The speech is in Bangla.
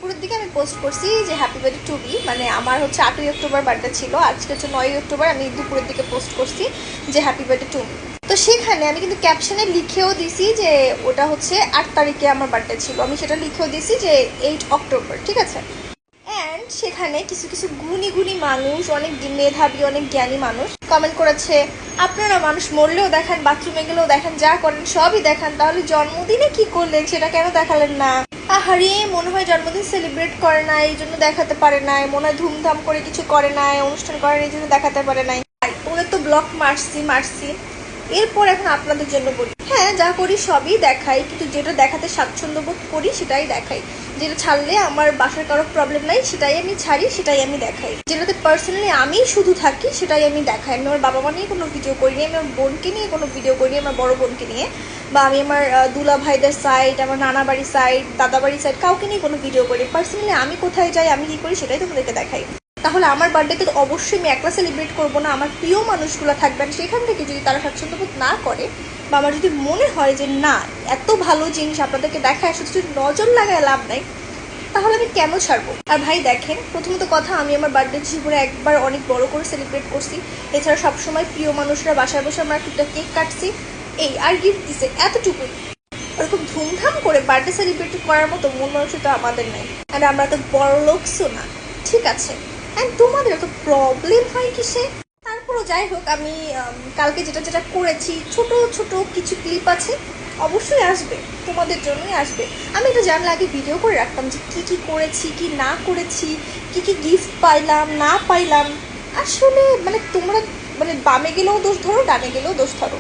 দুপুরের দিকে আমি পোস্ট করছি যে হ্যাপি বার্থডে টু বি, মানে আমার হচ্ছে 8ই অক্টোবর বার্থডে ছিল, আজকে হচ্ছে 9ই অক্টোবর। আমি দুপুরের দিকে পোস্ট করছি যে হ্যাপি বার্থডে টু মি। তো সেখানে আমি কিন্তু ক্যাপশনে লিখেও দিছি যে ওটা হচ্ছে 8 তারিখে আমার বার্থডে ছিল, আমি সেটা লিখেও দিছি যে 8 অক্টোবর, ঠিক আছে। অ্যান্ড সেখানে কিছু কিছু গুণী গুণী মানুষ, অনেক মেধাবী, অনেক জ্ঞানী মানুষ কমেন্ট করেছে, আপনারা মানুষ মরলেও দেখান, বাথরুমে গেলেও দেখান, যা করেন সবই দেখান, তাহলে জন্মদিনে কি করলেন সেটা কেন দেখালেন না? আহারে, মনে হয় জন্মদিন সেলিব্রেট করে নাই এই জন্য দেখাতে পারে নাই, মনে হয় ধুমধাম করে কিছু করে নাই, অনুষ্ঠান করে এই জন্য দেখাতে পারে নাই। ওদের তো ব্লক মারছি। এরপর এখন আপনাদের জন্য বলি, হ্যাঁ যা করি সবই দেখাই, কিন্তু যেটা দেখাতে স্বাচ্ছন্দ্য বোধ করি সেটাই দেখাই। যেটা ছাড়লে আমার বাসার কারো প্রবলেম নাই সেটাই আমি ছাড়ি, সেটাই আমি দেখাই। যেটাতে পার্সোনালি আমি শুধু থাকি সেটাই আমি দেখাই। আমি আমার বাবা মা নিয়ে কোনো ভিডিও করিনি, আমি আমার বোনকে নিয়ে কোনো ভিডিও করিনি, আমার বড় বোনকে নিয়ে, বা আমি আমার দুলা ভাইদের সাইড, আমার নানা বাড়ির সাইড, দাদা বাড়ির সাইড, কাউকে নিয়ে কোনো ভিডিও করি। পার্সোনালি আমি কোথায় যাই, আমি কী করি সেটাই তোমাদেরকে দেখাই। তাহলে আমার বার্থডেতে তো অবশ্যই আমি একলা সেলিব্রেট করবো না, আমার প্রিয় মানুষগুলো থাকবেন, সেখান থেকে যদি তারা স্বাচ্ছন্দ্যবোধ না করে, বা আমার যদি মনে হয় যে না এত ভালো জিনিস আপনাদেরকে দেখায় শুধু শুধু নজর লাগায় লাভ নাই, তাহলে আমি কেন ছাড়বো? আর ভাই দেখেন, প্রথমত কথা, আমি আমার বার্থডে জীবনে একবার অনেক বড় করে সেলিব্রেট করছি। এছাড়া সবসময় প্রিয় মানুষরা বাসায় বসে আমরা একটা কেক কাটছি, এই আর গিফট দিছে, এতটুকুই। ওরকম ধুমধাম করে বার্থডে সেলিব্রেট করার মতো মন মানুষটা আমাদের নাই, আর আমরা তো বড় লোকসও না, ঠিক আছে। অ্যান্ড তোমাদের তো প্রবলেম হয় কিসে? তারপরও যাই হোক, আমি কালকে যেটা যেটা করেছি, ছোট ছোট কিছু ক্লিপ আছে, অবশ্যই আসবে, তোমাদের জন্যই আসবে। আমি এটা জানলে আগে ভিডিও করে রাখতাম যে কী কী করেছি, কি না করেছি, কি কি গিফট পাইলাম না পাইলাম। আসলে মানে তোমরা মানে বামে গেলেও দোষ ধরো, ডানে গেলেও দোষ ধরো।